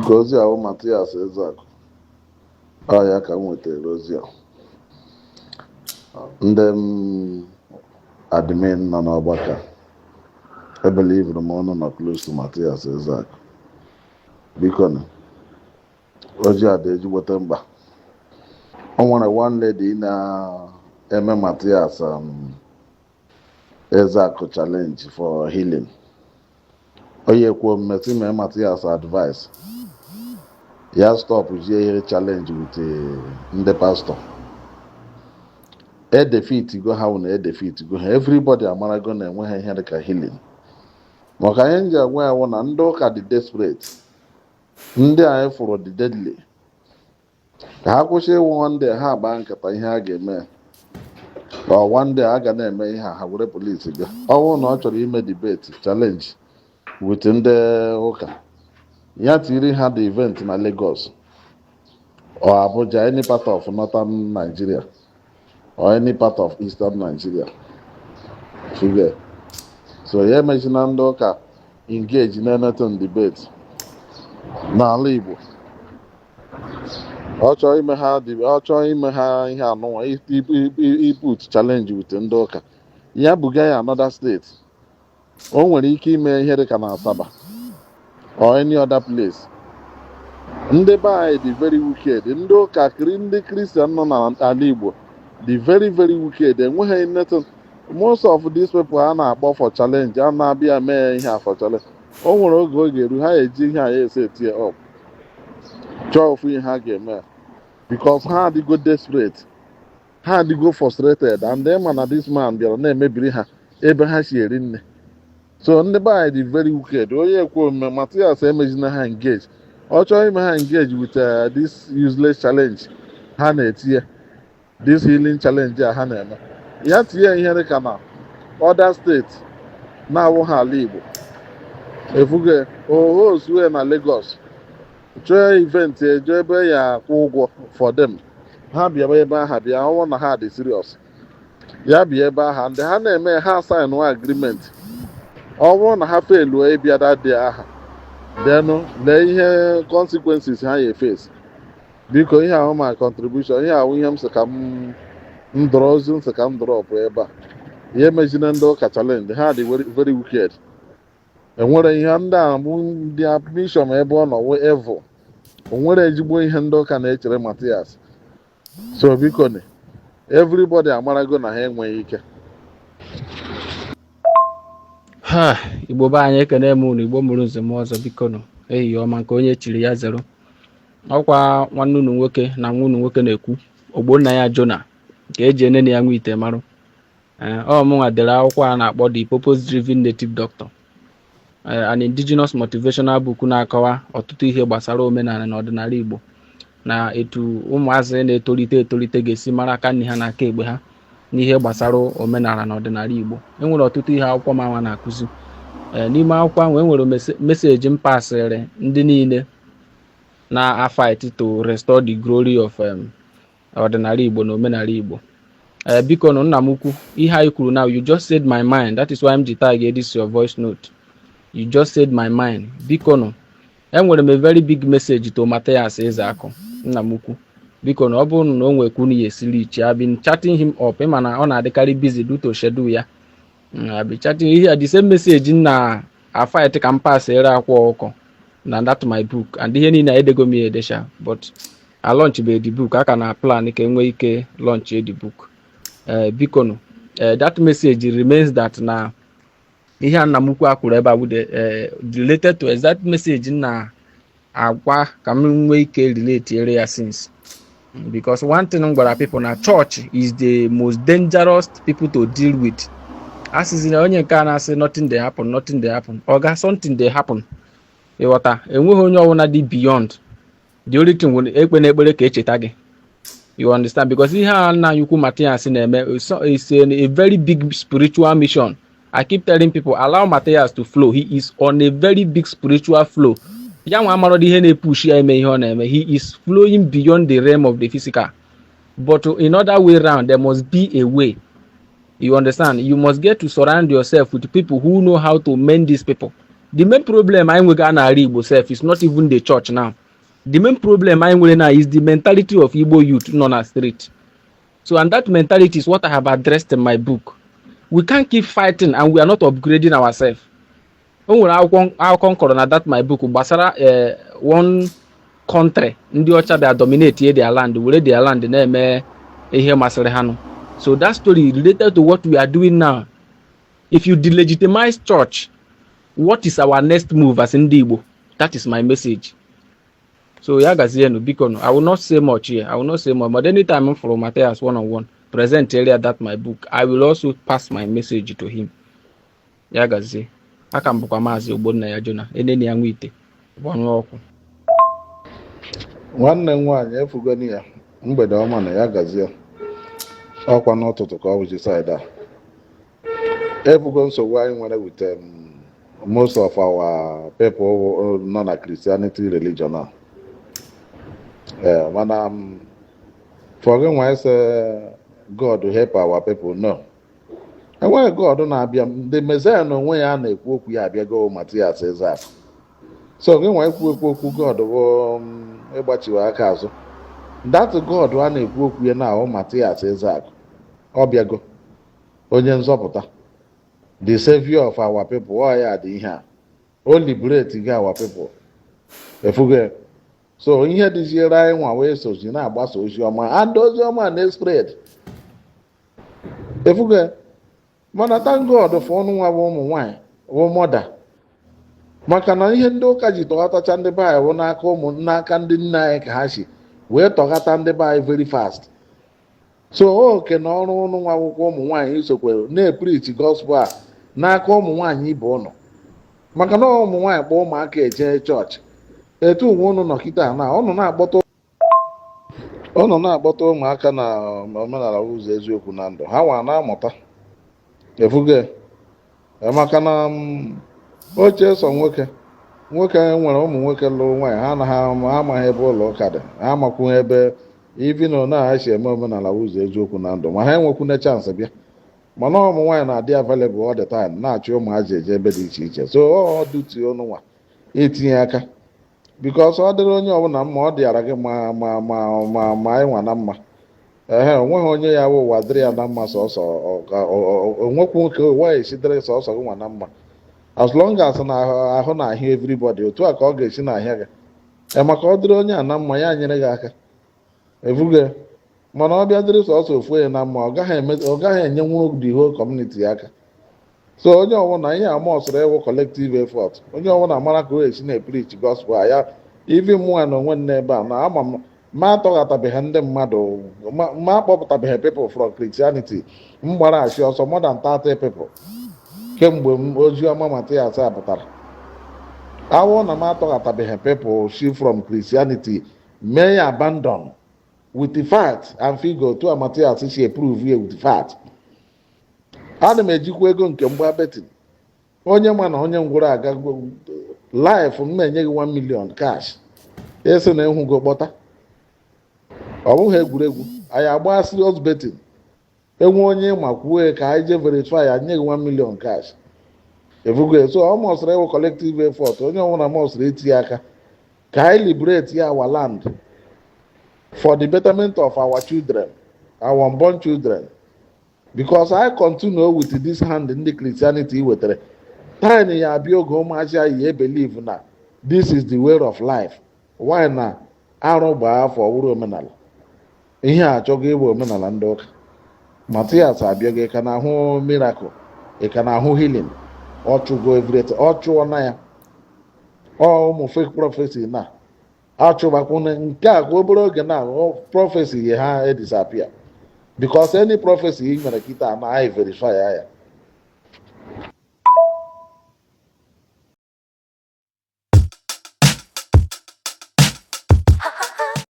because ya Mathias Ezeaku. Ya ka nwetara ozi a. Ndị admin nọ n'ọgbakọ. I believe the money not close to Mathias Ezeaku. Because ozi a dị ezigbote mkpa. O nwere one lady na-eme Mathias Ezeaku challenge for healing. Oye kwuo mmeti mee Mathias advice. Ya stop here challenge with the pastor. Defeat go how na defeat go. Everybody amara go na enwe ihe dịka healing. Maka ihe nji agwa ya na ndị ụka dị desperate. Ndị anyị fụrụ dị deadly. Ka ha kwụsị ịwụ one day ha agba nkata ihe a ga-eme. Or one day a ga na-eme ihe ha were police bịa. Ọ bụrụ na ọ chọrọ ime debate challenge with ndị ụka. Ya tiri ha the event na Lagos or Abuja, any part of northern Nigeria or any part of eastern Nigeria. Figure. So ya mention ndị ụka engage in anything debate n'ala Igbo. Ọ chọrọ ime ha ihe anụnwa iput challenge with ndị ụka. Ya buga ya another state. O nwere ike ime ihe dịka na Asaba or any other place. Ndị be anyị dị very wicked. Ndị ụka ndị Christian nọ n'ala Igbo dị very very wicked. Enweghị nothing. Most of these people a na-akpọ for challenge a na-abịa mee ihe for challenge. O nwere oge ọ ga-eru ha eji ihe anyị ese tie up. Chọọ ofu ihe ha ga-eme. Because ha adịgo desperate. Ha adịgo frustrated. And then na this man bịara na-emebiri ha ebe ha si eri nne. So ndị be anyị dị very wicked. Onye kwuo mme Mathias emejina ha engage. Ọ chọrọ ime ha engage with this useless challenge ha na-etinye. This healing challenge ha na-eme. Ya tinye ihe dịka na other state na-awụ ha ala Igbo. Efuge osue na Lagos. Chọọ event eje ebe ya kwụ ụgwọ for them. Ha bịa ebe aha bịa ọwụ na ha dị serious. Ya bịa ebe aha ndị ha na-eme ha sign agreement. Ọ bụrụ na ha failuo ịbịa that day aha. Then lee ihe consequences ha ya face. Biko ihe ahụ ma contribution ihe ahụ ihe m sị ka m ndọrọ ozi nsị ka m drọpụ ebe a. Ihe mejina ndị ụka challenge ha dị very wicked. Enwere ihe ndị a bụ ndị admission ebe ọ nọ wee evil. O nwere ezigbo ihe ndị ụka na-echere Mathias. So biko ne everybody amarago na ha enweghị ike. Igbo be anyị ekene m unu Igbo mụrụ nze m ọzọ biko nụ ehihie ọma nke onye chiri ya zero. Ọkwa nwanne unu nwoke na nwa unu nwoke na-ekwu Ogbonna ya Jona nke eji enene ya nwa ite marụ. Mụnwa dere akwụkwọ a na-akpọ The Purpose Driven Native Doctor, an indigenous motivational book na-akọwa ọtụtụ ihe gbasara omenala na ọdịnala Igbo na etu ụmụazị na-etolite ga-esi mara aka nne ha na aka egbe ha n'ihe gbasara omenala na ọdịnala Igbo. Enwere ọtụtụ ihe akwụkwọ ma na-akụzi. N'ime akwụkwọ ahụ enwere meseji m pasịrị ndị niile na-fight to restore the glory of ọdịnala Igbo na omenala Igbo. Biko nna m ukwu ihe anyị kwuru now, you just said my mind. That is why I'm ji tag this your voice note. You just said my mind. Biko enwere m a very big message to Mathias Ezeaku nna m ukwu. Biko ọ bụrụ na o nwekwu na ya esiri iche, I've been chatting him up mana ọ na-adịkarị busy due to schedule ya. I've been chatting here the same message na fight ka m pass ere akwa ọkọ na that my book and ihe niile edego m edesha, but I launch be the book aka na plan ka enwe ike launch the book. Biko that message remains that na ihe nna m ukwu akwuru ebe a related to that message na agwa ka m nwee ike relate ere ya since. Because one thing gwara people na church is the most dangerous people to deal with. As is onye nke a na-asị nothing dey happen. Oga something dey happen. Ịghọta enweghị onye ọbụla dị beyond. The only thing when ekpe na ekpere ka echeta gị. You understand? Because ihe a nna ukwu Mathias na-eme is a very big spiritual mission. I keep telling people allow Mathias to flow. He is on a very big spiritual flow. Ya nwa amara ihe na-epush ya eme ihe ọ na-eme. He is flowing beyond the realm of the physical. But in other way around, there must be a way. You understand? You must get to surround yourself with people who know how to mend these people. The main problem I nwere na Igbo self is not even the church now. The main problem I nwere now is the mentality of Igbo youth nọ na street. So, and that mentality is what I have addressed in my book. We can't keep fighting and we are not upgrading ourselves. O nwere akwụkwọ nkọrọ na that my book gbasara one country ndị ọcha bịa dominate their land, were their land na-eme ihe masịrị ha nụ. So that story related to what we are doing now. If you delegitimize church, what is our next move as ndị Igbo? That is my message. So ya gazienu biko no, I will not say much here. I will not say more. But anytime I'm from Mathias one-on-one, present area that my book, I will also pass my message to him. Ya gazie. Aka m bụkwa Maazị Ogbonna ya Jona, eneni ya nwite. Ọnụ ọkụ. Nwanne m nwaanyị efugoni ya mgbede ọma na ya gazie. Ọkwa n'ụtụtụ ka ọ bụji side a. Efugo nsogbu anyị nwere with most of our people nọ na Christianity religion now. Mana forget why I say God to help our people. No. And when God na-abịa, the Messiah no onwe ya na-ekwu okwu ya abịago Mathias Ezeaku. So gị nwa ekwu okwu God bụ ịgbachiwe aka azụ. That God a na-ekwu okwu ya na Mathias Ezeaku. Ọ bịago onye nzọpụta, the savior of our people. Ọ ya dị ihe a. O liberate gị our people. Efuge. So ihe dịziere anyị nwa wee sozi na-agbasa ozi ọma, and ozi ọma na-spread. Efuge. Mana thank God for ọnụ nwa bụ ụmụ nwaanyị bụ mọda, maka na ihe ndị ụka ji tọghatacha ndị be anyị bụ n'aka ndị nna anyị ka ha si wee tọghata ndị be anyị very fast. So oke na ọrụ ụnụ nwa akwụkwọ ụmụ nwaanyị isokwe na-epreach gospel a n'aka ụmụ nwaanyị ibe ụnụ, maka na ụmụ nwaanyị kpọọ ụmụaka eje chọọchị. Etu uwe ụnụ nọkịta na ụnụ na-akpọta ụmụaka na omenala ụzọ eziokwu na ndụ ha nwa na-amụta. Efuge maka na oche so nwoke nwere ụmụ nwoke lụrụ nwaanyị ha anaghị amaghị ebe ụlọ ụka dị, ha amakwughị ebe ibi na na ha si eme omenala ụzọ eziokwu na ndụ, ma ha enwekwune chance bịa. Mana ụmụ nwaanyị na-adị available all the time na-achị ụmụazị eje ebe dị iche iche. So ọ duty ọnụ nwa etinye aka, because ọ dịrị onye ọbụla mma, ọ dịara gị ma anyị nwa na mma. Onweghị onye ya bụ ụwa dịrị ya na mma sọsọ, onwekwu nwoke ụwa esidịrị sọsọ gị nwa na mma. As long as na ahụ na ahịa everybody, otu a ka ọ ga-esi na ahịa gị. Maka ọ dịrị onye a na mma ya nyere gị aka. Efuge. Mana ọ bịa dịrị sọsọ ofu onye na mma, ọ gaghị enye nwuru the whole community aka. So onye ọbụla ihe ama ọsọrọ ewu collective effort. Onye ọbụla mara ka o esi na-epreach gospel ya, even mụ na onwe nne ebe a na ama ma atọghatabeghị ndị mmadụ, ma akpọpụtabeghị people from Christianity mgbara achị ọsọ more than 30 people kemgbe ozi ọma Mathias pụtara. Awụ na m atọghatabeghị people she from Christianity may abandon with the fact and figure to Mathias she approve here with the fact. Ana m ejikwa ego nke mgba betin. Onye ma na onye ngwụrụ aga life m na-enye gị 1 million cash. Esi na ịhụgo kpọta. Ọ bụghị egwuregwu, anyị agba serious betting. Enwe onye ma kwuo ka anyị je verify ya nye gị 1 million cash. Efugo. So almost a collective effort. Onye ọbụla must etinye aka ka anyị liberate our land for the betterment of our children, our unborn children. Because I continue with this hand in the Christianity wetere. Tiny ya abịa oge ụmụazị anyị believe na this is the way of life. Why na arụ gbaa afọ ọwụrụ omenala. Ihe a achọghị ịbụ omenala ndị ụka. Mathias abịaghị ka na-ahụ miracle, ị ka na-ahụ healing. Ọ chụgo everything, ọ chụọ na ya. Ụmụ fake prophecy na achụbakwune nke a kwa obere oge na prophecy ha disappear. Because any prophecy ị nwere kịta na anyị verify ya.